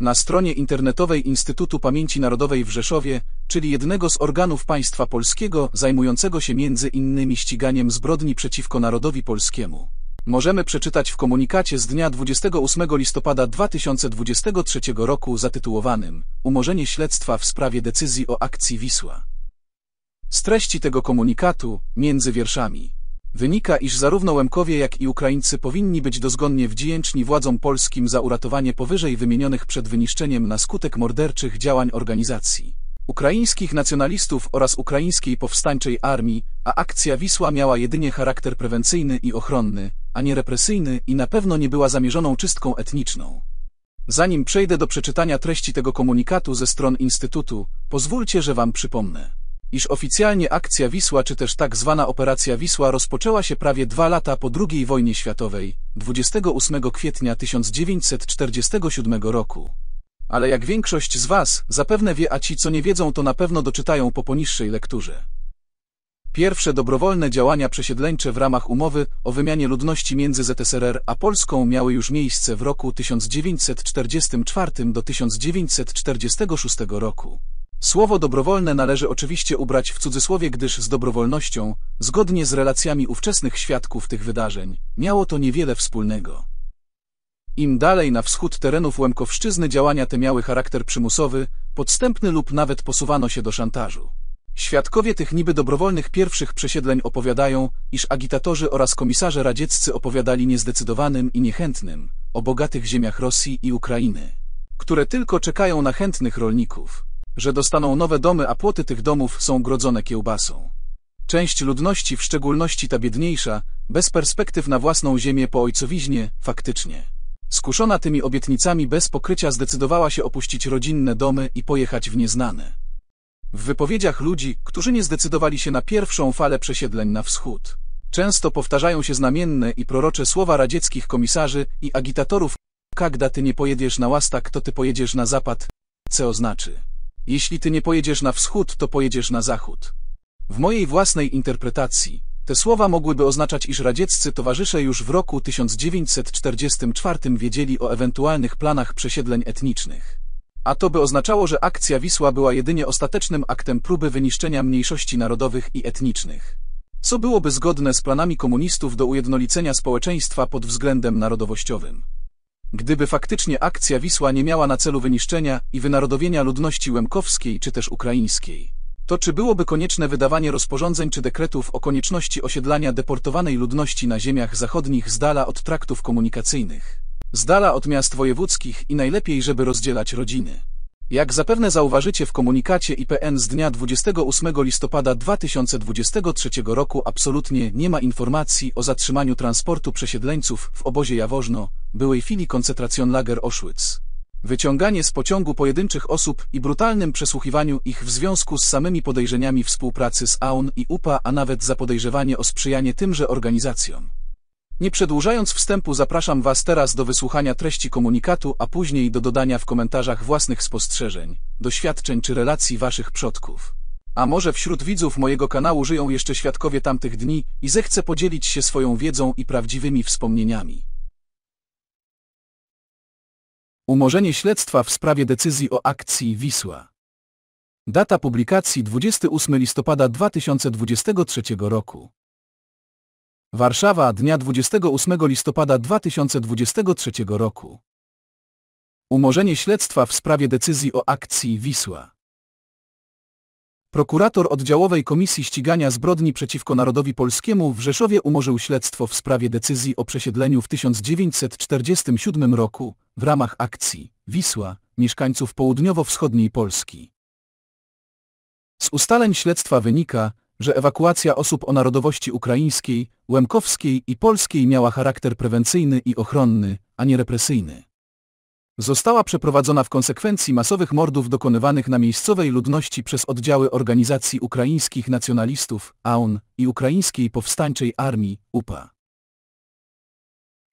Na stronie internetowej Instytutu Pamięci Narodowej w Rzeszowie, czyli jednego z organów państwa polskiego zajmującego się między innymi ściganiem zbrodni przeciwko narodowi polskiemu, możemy przeczytać w komunikacie z dnia 28 listopada 2023 roku zatytułowanym Umorzenie śledztwa w sprawie decyzji o akcji Wisła. Z treści tego komunikatu, między wierszami, wynika, iż zarówno Łemkowie, jak i Ukraińcy powinni być dozgonnie wdzięczni władzom polskim za uratowanie powyżej wymienionych przed wyniszczeniem na skutek morderczych działań organizacji ukraińskich nacjonalistów oraz ukraińskiej powstańczej armii, a akcja Wisła miała jedynie charakter prewencyjny i ochronny, a nie represyjny i na pewno nie była zamierzoną czystką etniczną. Zanim przejdę do przeczytania treści tego komunikatu ze stron Instytutu, pozwólcie, że wam przypomnę, iż oficjalnie akcja Wisła, czy też tak zwana Operacja Wisła, rozpoczęła się prawie 2 lata po II wojnie światowej, 28 kwietnia 1947 roku. Ale jak większość z was zapewne wie, a ci, co nie wiedzą, to na pewno doczytają po poniższej lekturze. Pierwsze dobrowolne działania przesiedleńcze w ramach umowy o wymianie ludności między ZSRR a Polską miały już miejsce w roku 1944 do 1946 roku. Słowo dobrowolne należy oczywiście ubrać w cudzysłowie, gdyż z dobrowolnością, zgodnie z relacjami ówczesnych świadków tych wydarzeń, miało to niewiele wspólnego. Im dalej na wschód terenów Łemkowszczyzny działania te miały charakter przymusowy, podstępny lub nawet posuwano się do szantażu. Świadkowie tych niby dobrowolnych pierwszych przesiedleń opowiadają, iż agitatorzy oraz komisarze radzieccy opowiadali niezdecydowanym i niechętnym o bogatych ziemiach Rosji i Ukrainy, które tylko czekają na chętnych rolników, że dostaną nowe domy, a płoty tych domów są grodzone kiełbasą. Część ludności, w szczególności ta biedniejsza, bez perspektyw na własną ziemię po ojcowiźnie, faktycznie skuszona tymi obietnicami bez pokrycia, zdecydowała się opuścić rodzinne domy i pojechać w nieznane. W wypowiedziach ludzi, którzy nie zdecydowali się na pierwszą falę przesiedleń na wschód, często powtarzają się znamienne i prorocze słowa radzieckich komisarzy i agitatorów: "Когда ty nie pojedziesz na Łastak, to ty pojedziesz na Zapad", co oznaczy: jeśli ty nie pojedziesz na wschód, to pojedziesz na zachód. W mojej własnej interpretacji te słowa mogłyby oznaczać, iż radzieccy towarzysze już w roku 1944 wiedzieli o ewentualnych planach przesiedleń etnicznych. A to by oznaczało, że akcja Wisła była jedynie ostatecznym aktem próby wyniszczenia mniejszości narodowych i etnicznych, co byłoby zgodne z planami komunistów do ujednolicenia społeczeństwa pod względem narodowościowym. Gdyby faktycznie akcja Wisła nie miała na celu wyniszczenia i wynarodowienia ludności łemkowskiej czy też ukraińskiej, to czy byłoby konieczne wydawanie rozporządzeń czy dekretów o konieczności osiedlania deportowanej ludności na ziemiach zachodnich z dala od traktów komunikacyjnych, z dala od miast wojewódzkich i najlepiej, żeby rozdzielać rodziny? Jak zapewne zauważycie w komunikacie IPN z dnia 28 listopada 2023 roku, absolutnie nie ma informacji o zatrzymaniu transportu przesiedleńców w obozie Jaworzno, byłej filii Koncentrationlager Auschwitz, wyciąganie z pociągu pojedynczych osób i brutalnym przesłuchiwaniu ich w związku z samymi podejrzeniami współpracy z AUN i UPA, a nawet za podejrzewanie o sprzyjanie tymże organizacjom. Nie przedłużając wstępu, zapraszam was teraz do wysłuchania treści komunikatu, a później do dodania w komentarzach własnych spostrzeżeń, doświadczeń czy relacji waszych przodków. A może wśród widzów mojego kanału żyją jeszcze świadkowie tamtych dni i zechce podzielić się swoją wiedzą i prawdziwymi wspomnieniami. Umorzenie śledztwa w sprawie decyzji o akcji Wisła. Data publikacji 28 listopada 2023 roku. Warszawa, dnia 28 listopada 2023 roku. Umorzenie śledztwa w sprawie decyzji o akcji Wisła. Prokurator Oddziałowej Komisji Ścigania Zbrodni przeciwko Narodowi Polskiemu w Rzeszowie umorzył śledztwo w sprawie decyzji o przesiedleniu w 1947 roku, w ramach akcji Wisła, mieszkańców południowo-wschodniej Polski. Z ustaleń śledztwa wynika, że ewakuacja osób o narodowości ukraińskiej, łemkowskiej i polskiej miała charakter prewencyjny i ochronny, a nie represyjny. Została przeprowadzona w konsekwencji masowych mordów dokonywanych na miejscowej ludności przez oddziały organizacji ukraińskich nacjonalistów AUN i ukraińskiej powstańczej armii UPA.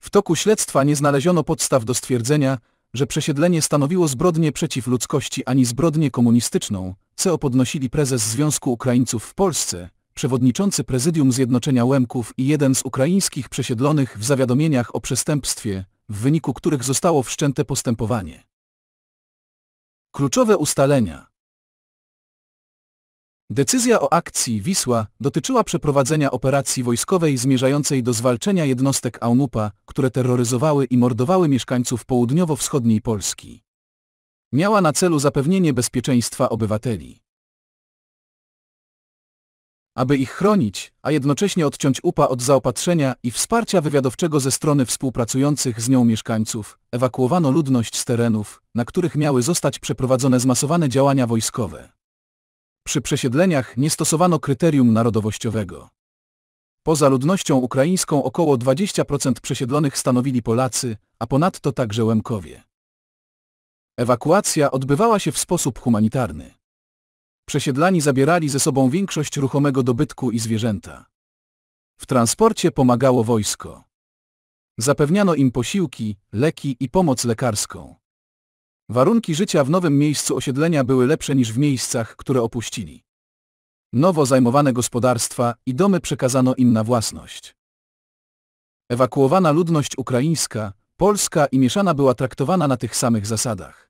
W toku śledztwa nie znaleziono podstaw do stwierdzenia, że przesiedlenie stanowiło zbrodnię przeciw ludzkości ani zbrodnię komunistyczną, co podnosili prezes Związku Ukraińców w Polsce, przewodniczący Prezydium Zjednoczenia Łemków i jeden z ukraińskich przesiedlonych w zawiadomieniach o przestępstwie, w wyniku których zostało wszczęte postępowanie. Kluczowe ustalenia. Decyzja o akcji Wisła dotyczyła przeprowadzenia operacji wojskowej zmierzającej do zwalczenia jednostek AUNUPA, które terroryzowały i mordowały mieszkańców południowo-wschodniej Polski. Miała na celu zapewnienie bezpieczeństwa obywateli. Aby ich chronić, a jednocześnie odciąć UPA od zaopatrzenia i wsparcia wywiadowczego ze strony współpracujących z nią mieszkańców, ewakuowano ludność z terenów, na których miały zostać przeprowadzone zmasowane działania wojskowe. Przy przesiedleniach nie stosowano kryterium narodowościowego. Poza ludnością ukraińską około 20% przesiedlonych stanowili Polacy, a ponadto także Łemkowie. Ewakuacja odbywała się w sposób humanitarny. Przesiedlani zabierali ze sobą większość ruchomego dobytku i zwierzęta. W transporcie pomagało wojsko. Zapewniano im posiłki, leki i pomoc lekarską. Warunki życia w nowym miejscu osiedlenia były lepsze niż w miejscach, które opuścili. Nowo zajmowane gospodarstwa i domy przekazano im na własność. Ewakuowana ludność ukraińska, polska i mieszana była traktowana na tych samych zasadach.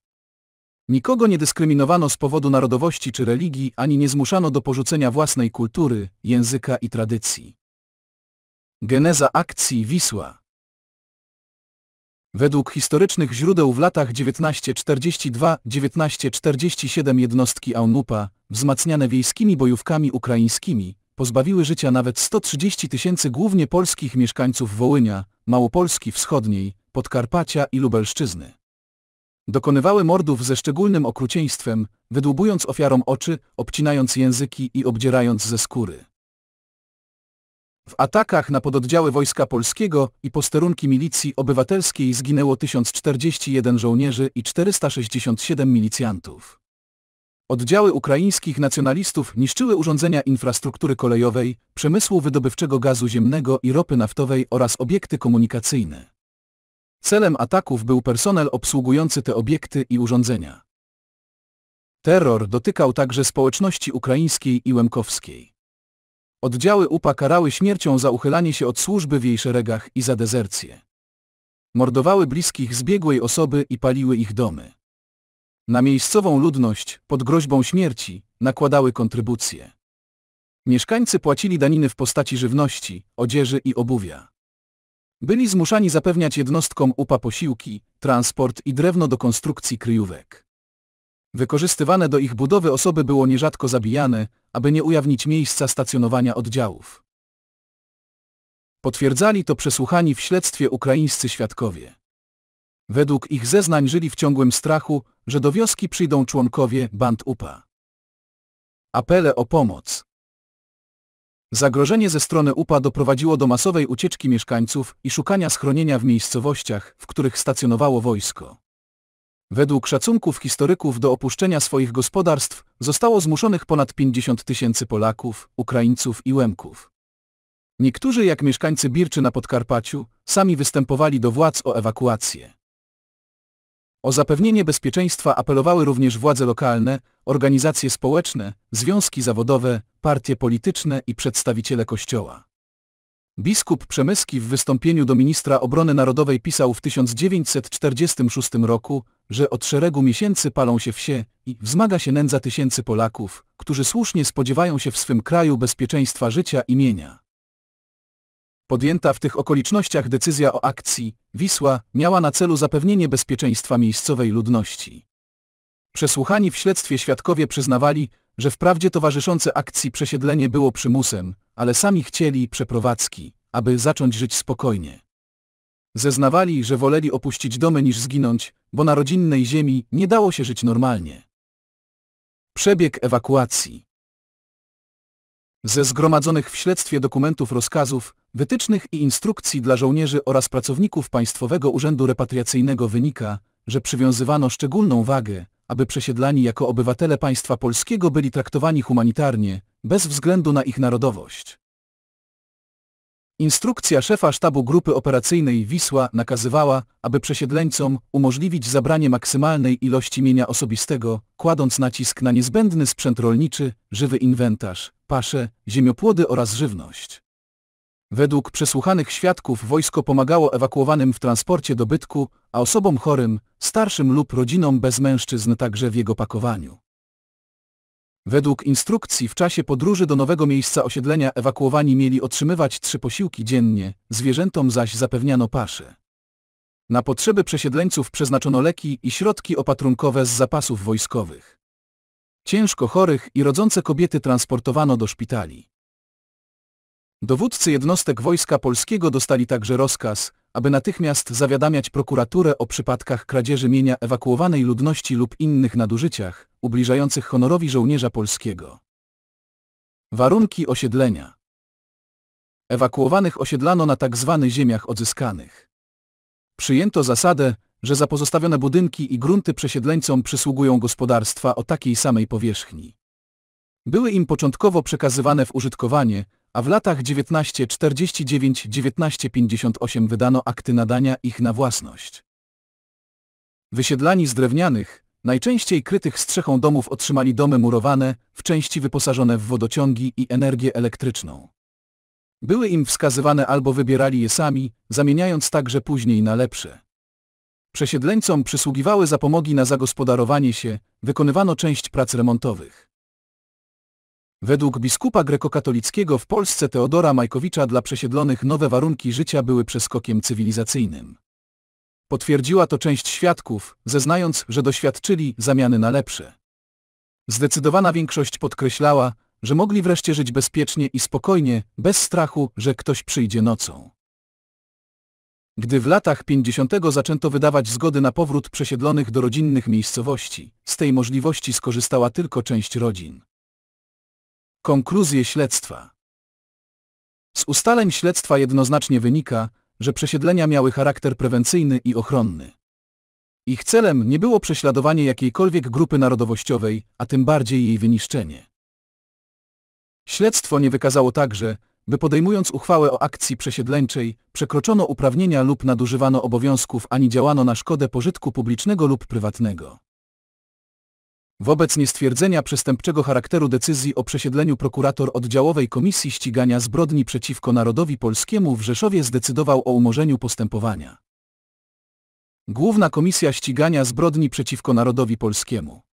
Nikogo nie dyskryminowano z powodu narodowości czy religii, ani nie zmuszano do porzucenia własnej kultury, języka i tradycji. Geneza akcji Wisła. Według historycznych źródeł w latach 1942-1947 jednostki AUNUPA, wzmacniane wiejskimi bojówkami ukraińskimi, pozbawiły życia nawet 130 000 głównie polskich mieszkańców Wołynia, Małopolski Wschodniej, Podkarpacia i Lubelszczyzny. Dokonywały mordów ze szczególnym okrucieństwem, wydłubując ofiarom oczy, obcinając języki i obdzierając ze skóry. W atakach na pododdziały Wojska Polskiego i posterunki milicji obywatelskiej zginęło 1041 żołnierzy i 467 milicjantów. Oddziały ukraińskich nacjonalistów niszczyły urządzenia infrastruktury kolejowej, przemysłu wydobywczego gazu ziemnego i ropy naftowej oraz obiekty komunikacyjne. Celem ataków był personel obsługujący te obiekty i urządzenia. Terror dotykał także społeczności ukraińskiej i łemkowskiej. Oddziały UPA karały śmiercią za uchylanie się od służby w jej szeregach i za dezercję. Mordowały bliskich zbiegłej osoby i paliły ich domy. Na miejscową ludność, pod groźbą śmierci, nakładały kontrybucje. Mieszkańcy płacili daniny w postaci żywności, odzieży i obuwia. Byli zmuszani zapewniać jednostkom UPA posiłki, transport i drewno do konstrukcji kryjówek. Wykorzystywane do ich budowy osoby było nierzadko zabijane, aby nie ujawnić miejsca stacjonowania oddziałów. Potwierdzali to przesłuchani w śledztwie ukraińscy świadkowie. Według ich zeznań żyli w ciągłym strachu, że do wioski przyjdą członkowie band UPA. Apele o pomoc. Zagrożenie ze strony UPA doprowadziło do masowej ucieczki mieszkańców i szukania schronienia w miejscowościach, w których stacjonowało wojsko. Według szacunków historyków do opuszczenia swoich gospodarstw zostało zmuszonych ponad 50 000 Polaków, Ukraińców i Łemków. Niektórzy, jak mieszkańcy Birczy na Podkarpaciu, sami występowali do władz o ewakuację. O zapewnienie bezpieczeństwa apelowały również władze lokalne, organizacje społeczne, związki zawodowe, partie polityczne i przedstawiciele Kościoła. Biskup Przemyski w wystąpieniu do ministra obrony narodowej pisał w 1946 roku, że od szeregu miesięcy palą się wsie i wzmaga się nędza tysięcy Polaków, którzy słusznie spodziewają się w swym kraju bezpieczeństwa życia i mienia. Podjęta w tych okolicznościach decyzja o akcji Wisła miała na celu zapewnienie bezpieczeństwa miejscowej ludności. Przesłuchani w śledztwie świadkowie przyznawali, że wprawdzie towarzyszące akcji przesiedlenie było przymusem, ale sami chcieli przeprowadzki, aby zacząć żyć spokojnie. Zeznawali, że woleli opuścić domy niż zginąć, bo na rodzinnej ziemi nie dało się żyć normalnie. Przebieg ewakuacji. Ze zgromadzonych w śledztwie dokumentów rozkazów, wytycznych i instrukcji dla żołnierzy oraz pracowników Państwowego Urzędu Repatriacyjnego wynika, że przywiązywano szczególną wagę, aby przesiedlani jako obywatele państwa polskiego byli traktowani humanitarnie, bez względu na ich narodowość. Instrukcja szefa sztabu grupy operacyjnej Wisła nakazywała, aby przesiedleńcom umożliwić zabranie maksymalnej ilości mienia osobistego, kładąc nacisk na niezbędny sprzęt rolniczy, żywy inwentarz, pasze, ziemiopłody oraz żywność. Według przesłuchanych świadków wojsko pomagało ewakuowanym w transporcie dobytku, a osobom chorym, starszym lub rodzinom bez mężczyzn także w jego pakowaniu. Według instrukcji w czasie podróży do nowego miejsca osiedlenia ewakuowani mieli otrzymywać 3 posiłki dziennie, zwierzętom zaś zapewniano paszę. Na potrzeby przesiedleńców przeznaczono leki i środki opatrunkowe z zapasów wojskowych. Ciężko chorych i rodzące kobiety transportowano do szpitali. Dowódcy jednostek Wojska Polskiego dostali także rozkaz, aby natychmiast zawiadamiać prokuraturę o przypadkach kradzieży mienia ewakuowanej ludności lub innych nadużyciach, ubliżających honorowi żołnierza polskiego. Warunki osiedlenia. Ewakuowanych osiedlano na tzw. ziemiach odzyskanych. Przyjęto zasadę, że za pozostawione budynki i grunty przesiedleńcom przysługują gospodarstwa o takiej samej powierzchni. Były im początkowo przekazywane w użytkowanie, a w latach 1949–1958 wydano akty nadania ich na własność. Wysiedlani z drewnianych, najczęściej krytych strzechą domów otrzymali domy murowane, w części wyposażone w wodociągi i energię elektryczną. Były im wskazywane albo wybierali je sami, zamieniając także później na lepsze. Przesiedleńcom przysługiwały zapomogi na zagospodarowanie się, wykonywano część prac remontowych. Według biskupa grekokatolickiego w Polsce Teodora Majkowicza dla przesiedlonych nowe warunki życia były przeskokiem cywilizacyjnym. Potwierdziła to część świadków, zeznając, że doświadczyli zamiany na lepsze. Zdecydowana większość podkreślała, że mogli wreszcie żyć bezpiecznie i spokojnie, bez strachu, że ktoś przyjdzie nocą. Gdy w latach 50. zaczęto wydawać zgody na powrót przesiedlonych do rodzinnych miejscowości, z tej możliwości skorzystała tylko część rodzin. Konkluzje śledztwa. Z ustaleń śledztwa jednoznacznie wynika, że przesiedlenia miały charakter prewencyjny i ochronny. Ich celem nie było prześladowanie jakiejkolwiek grupy narodowościowej, a tym bardziej jej wyniszczenie. Śledztwo nie wykazało także, by podejmując uchwałę o akcji przesiedleńczej, przekroczono uprawnienia lub nadużywano obowiązków ani działano na szkodę pożytku publicznego lub prywatnego. Wobec niestwierdzenia przestępczego charakteru decyzji o przesiedleniu prokurator oddziałowej Komisji Ścigania Zbrodni przeciwko Narodowi Polskiemu w Rzeszowie zdecydował o umorzeniu postępowania. Główna Komisja Ścigania Zbrodni przeciwko Narodowi Polskiemu.